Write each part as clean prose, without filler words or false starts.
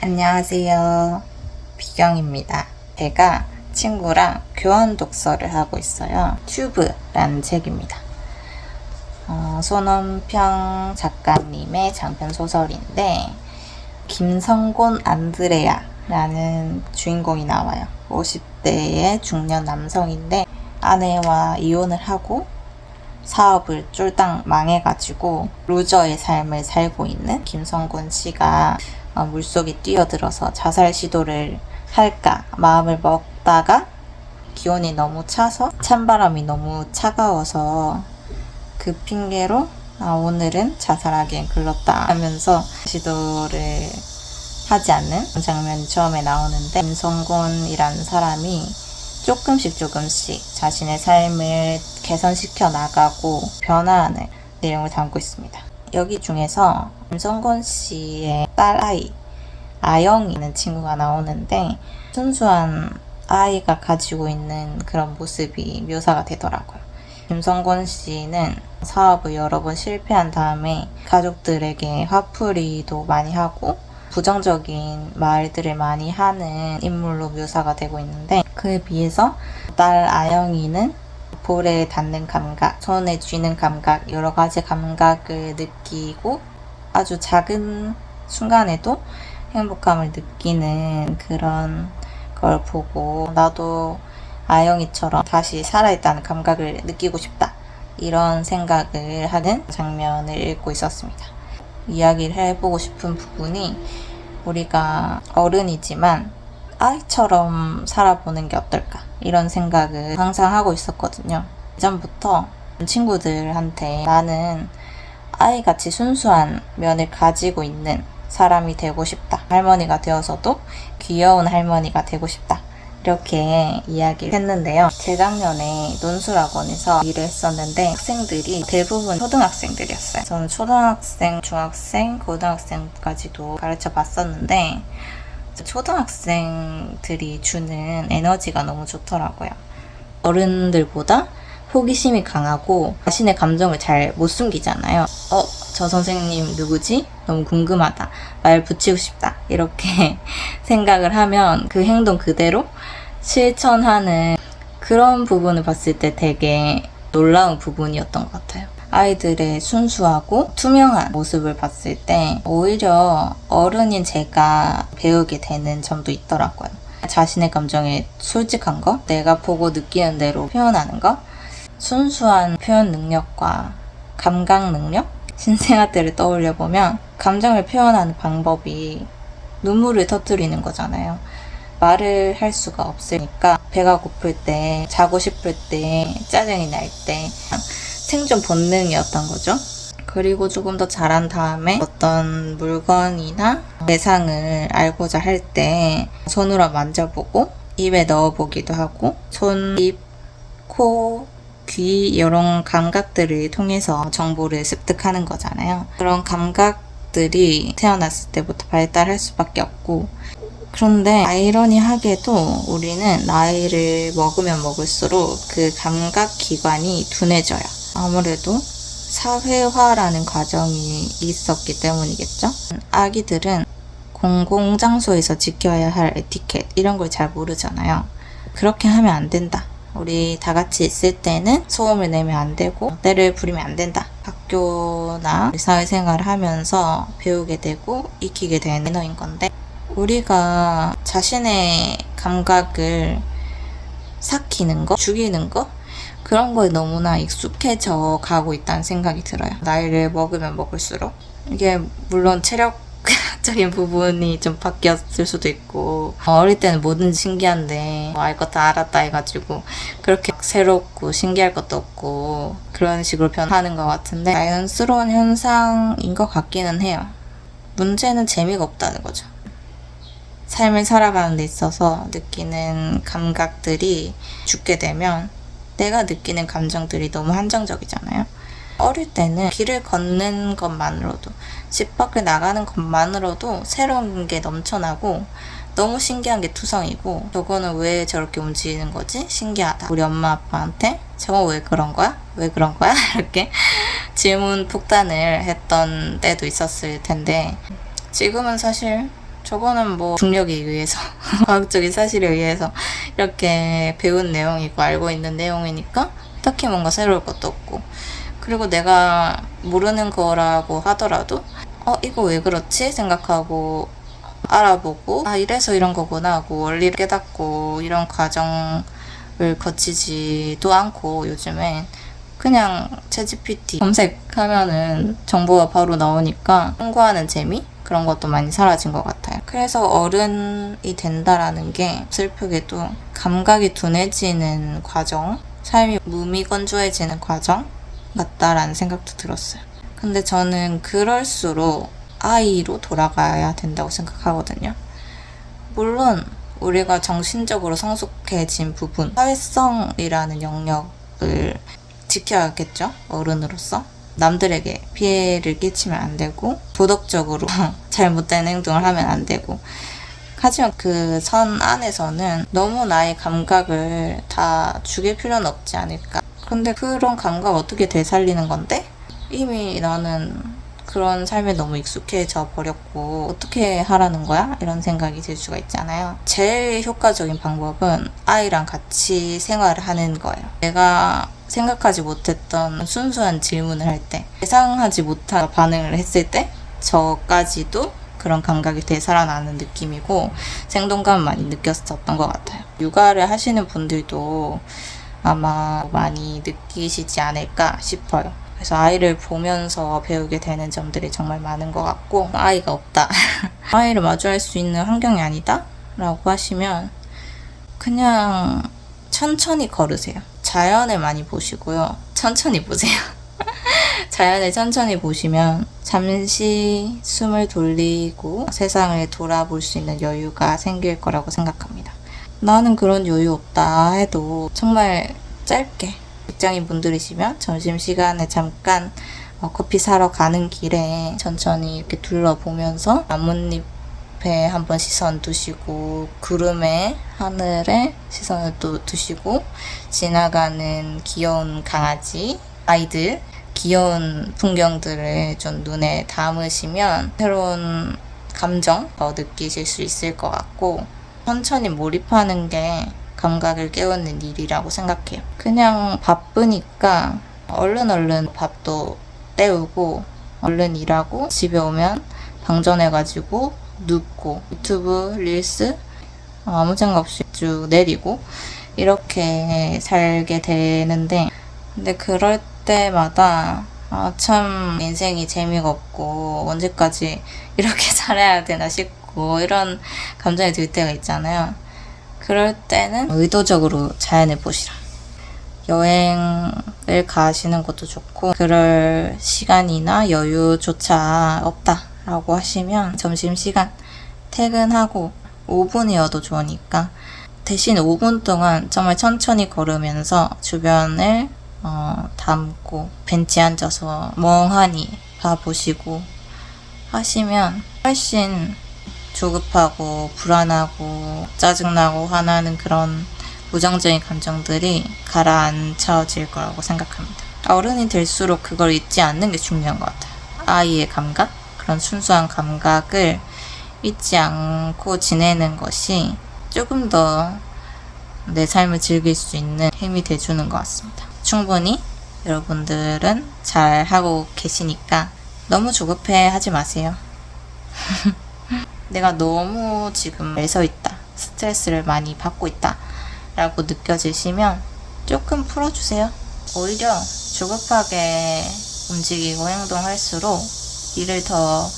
안녕하세요. 비경입니다. 제가 친구랑 교환 독서를 하고 있어요. 튜브라는 책입니다. 손원평 작가님의 장편 소설인데 김성곤 안드레아라는 주인공이 나와요. 50대의 중년 남성인데 아내와 이혼을 하고 사업을 쫄딱 망해가지고 루저의 삶을 살고 있는 김성곤 씨가 물속에 뛰어들어서 자살 시도를 할까 마음을 먹다가 기온이 너무 차서 찬바람이 너무 차가워서 그 핑계로 오늘은 자살하기엔 글렀다 하면서 시도를 하지 않는 장면이 처음에 나오는데 김성곤이라는 사람이 조금씩 자신의 삶을 개선시켜 나가고 변화하는 내용을 담고 있습니다. 여기 중에서 김성곤 씨의 딸아이 아영이라는 친구가 나오는데 순수한 아이가 가지고 있는 그런 모습이 묘사가 되더라고요. 김성곤 씨는 사업을 여러 번 실패한 다음에 가족들에게 화풀이도 많이 하고 부정적인 말들을 많이 하는 인물로 묘사가 되고 있는데 그에 비해서 딸 아영이는 볼에 닿는 감각, 손에 쥐는 감각, 여러 가지 감각을 느끼고 아주 작은 순간에도 행복감을 느끼는 그런 걸 보고 나도 아영이처럼 다시 살아있다는 감각을 느끼고 싶다 이런 생각을 하는 장면을 읽고 있었습니다. 이야기를 해보고 싶은 부분이 우리가 어른이지만 아이처럼 살아보는 게 어떨까 이런 생각을 항상 하고 있었거든요. 예전부터 친구들한테 나는 아이같이 순수한 면을 가지고 있는 사람이 되고 싶다. 할머니가 되어서도 귀여운 할머니가 되고 싶다. 이렇게 이야기를 했는데요. 재작년에 논술학원에서 일을 했었는데 학생들이 대부분 초등학생들이었어요. 저는 초등학생, 중학생, 고등학생까지도 가르쳐 봤었는데 초등학생들이 주는 에너지가 너무 좋더라고요. 어른들보다 호기심이 강하고 자신의 감정을 잘 못 숨기잖아요. 저 선생님 누구지? 너무 궁금하다. 말 붙이고 싶다. 이렇게 생각을 하면 그 행동 그대로 실천하는 그런 부분을 봤을 때 되게 놀라운 부분이었던 것 같아요. 아이들의 순수하고 투명한 모습을 봤을 때 오히려 어른인 제가 배우게 되는 점도 있더라고요. 자신의 감정에 솔직한 거, 내가 보고 느끼는 대로 표현하는 거, 순수한 표현 능력과 감각 능력? 신생아 때를 떠올려보면 감정을 표현하는 방법이 눈물을 터뜨리는 거잖아요. 말을 할 수가 없으니까 배가 고플 때, 자고 싶을 때, 짜증이 날 때 생존 본능이었던 거죠. 그리고 조금 더 자란 다음에 어떤 물건이나 대상을 알고자 할 때 손으로 만져보고 입에 넣어보기도 하고 손, 입, 코, 귀 이런 감각들을 통해서 정보를 습득하는 거잖아요. 그런 감각들이 태어났을 때부터 발달할 수밖에 없고 그런데 아이러니하게도 우리는 나이를 먹으면 먹을수록 그 감각 기관이 둔해져요. 아무래도 사회화라는 과정이 있었기 때문이겠죠. 아기들은 공공장소에서 지켜야 할 에티켓 이런 걸 잘 모르잖아요. 그렇게 하면 안 된다. 우리 다 같이 있을 때는 소음을 내면 안 되고 때를 부리면 안 된다. 학교나 사회생활을 하면서 배우게 되고 익히게 되는 매너인 건데 우리가 자신의 감각을 삭히는 거, 죽이는 거 그런 거에 너무나 익숙해져 가고 있다는 생각이 들어요. 나이를 먹으면 먹을수록 이게 물론 체력적인 부분이 좀 바뀌었을 수도 있고 어릴 때는 뭐든지 신기한데 알 것 다 알았다 해가지고 그렇게 새롭고 신기할 것도 없고 그런 식으로 변하는 것 같은데 자연스러운 현상인 것 같기는 해요. 문제는 재미가 없다는 거죠. 삶을 살아가는 데 있어서 느끼는 감각들이 죽게 되면 내가 느끼는 감정들이 너무 한정적이잖아요. 어릴 때는 길을 걷는 것만으로도 집 밖을 나가는 것만으로도 새로운 게 넘쳐나고 너무 신기한 게 투성이고 저거는 왜 저렇게 움직이는 거지? 신기하다. 우리 엄마 아빠한테 저거 왜 그런 거야? 왜 그런 거야? 이렇게 질문 폭탄을 했던 때도 있었을 텐데 지금은 사실 저거는 뭐 중력에 의해서 과학적인 사실에 의해서 이렇게 배운 내용이고 알고 있는 내용이니까 딱히 뭔가 새로울 것도 없고, 그리고 내가 모르는 거라고 하더라도 이거 왜 그렇지? 생각하고 알아보고 이래서 이런 거구나 하고 원리를 깨닫고 이런 과정을 거치지도 않고 요즘엔 그냥 챗GPT 검색하면은 정보가 바로 나오니까 공부하는 재미? 그런 것도 많이 사라진 것 같아요. 그래서 어른이 된다라는 게 슬프게도 감각이 둔해지는 과정, 삶이 무미건조해지는 과정 같다라는 생각도 들었어요. 근데 저는 그럴수록 아이로 돌아가야 된다고 생각하거든요. 물론 우리가 정신적으로 성숙해진 부분, 사회성이라는 영역을 지켜야겠죠. 어른으로서 남들에게 피해를 끼치면 안 되고 도덕적으로 잘못된 행동을 하면 안 되고, 하지만 그 선 안에서는 너무 나의 감각을 다 죽일 필요는 없지 않을까. 근데 그런 감각 어떻게 되살리는 건데? 이미 나는 그런 삶에 너무 익숙해져 버렸고 어떻게 하라는 거야? 이런 생각이 들 수가 있잖아요. 제일 효과적인 방법은 아이랑 같이 생활을 하는 거예요. 내가 생각하지 못했던 순수한 질문을 할 때, 예상하지 못한 반응을 했을 때 저까지도 그런 감각이 되살아나는 느낌이고 생동감 많이 느꼈었던 것 같아요. 육아를 하시는 분들도 아마 많이 느끼시지 않을까 싶어요. 그래서 아이를 보면서 배우게 되는 점들이 정말 많은 것 같고, 아이가 없다. 아이를 마주할 수 있는 환경이 아니다? 라고 하시면 그냥 천천히 걸으세요. 자연을 많이 보시고요. 천천히 보세요. 자연을 천천히 보시면 잠시 숨을 돌리고 세상을 돌아볼 수 있는 여유가 생길 거라고 생각합니다. 나는 그런 여유 없다 해도 정말 짧게, 직장인 분들이시면 점심시간에 잠깐 커피 사러 가는 길에 천천히 이렇게 둘러보면서 나뭇잎에 한번 시선 두시고 구름에 하늘에 시선을 또 두시고 지나가는 귀여운 강아지, 아이들, 귀여운 풍경들을 좀 눈에 담으시면 새로운 감정 느끼실 수 있을 것 같고, 천천히 몰입하는 게 감각을 깨우는 일이라고 생각해요. 그냥 바쁘니까 얼른 밥도 때우고 얼른 일하고 집에 오면 방전해가지고 눕고 유튜브 릴스 아무 생각 없이 쭉 내리고 이렇게 살게 되는데, 근데 그럴 때마다 참 인생이 재미가 없고 언제까지 이렇게 살아야 되나 싶고 이런 감정이 들 때가 있잖아요. 그럴 때는 의도적으로 자연을 보시라. 여행을 가시는 것도 좋고, 그럴 시간이나 여유조차 없다라고 하시면 점심시간 퇴근하고 5분이어도 좋으니까 대신 5분 동안 정말 천천히 걸으면서 주변을 담고 벤치에 앉아서 멍하니 봐보시고 하시면 훨씬 조급하고 불안하고 짜증나고 화나는 그런 부정적인 감정들이 가라앉혀질 거라고 생각합니다. 어른이 될수록 그걸 잊지 않는 게 중요한 것 같아요. 아이의 감각, 그런 순수한 감각을 잊지 않고 지내는 것이 조금 더 내 삶을 즐길 수 있는 힘이 돼주는 것 같습니다. 충분히 여러분들은 잘 하고 계시니까 너무 조급해 하지 마세요. 내가 너무 지금 애서 있다, 스트레스를 많이 받고 있다 라고 느껴지시면 조금 풀어주세요. 오히려 조급하게 움직이고 행동할수록 일을 더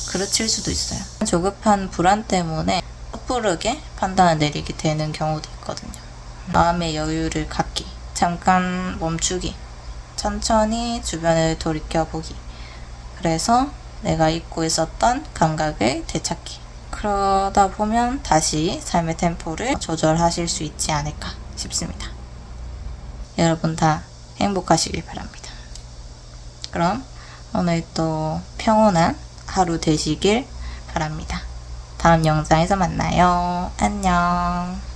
그르칠 수도 있어요. 조급한 불안 때문에 섣부르게 판단을 내리게 되는 경우도 있거든요. 마음의 여유를 갖기, 잠깐 멈추기, 천천히 주변을 돌이켜보기, 그래서 내가 잊고 있었던 감각을 되찾기. 그러다 보면 다시 삶의 템포를 조절하실 수 있지 않을까 싶습니다. 여러분 다 행복하시길 바랍니다. 그럼 오늘도 평온한 하루 되시길 바랍니다. 다음 영상에서 만나요. 안녕.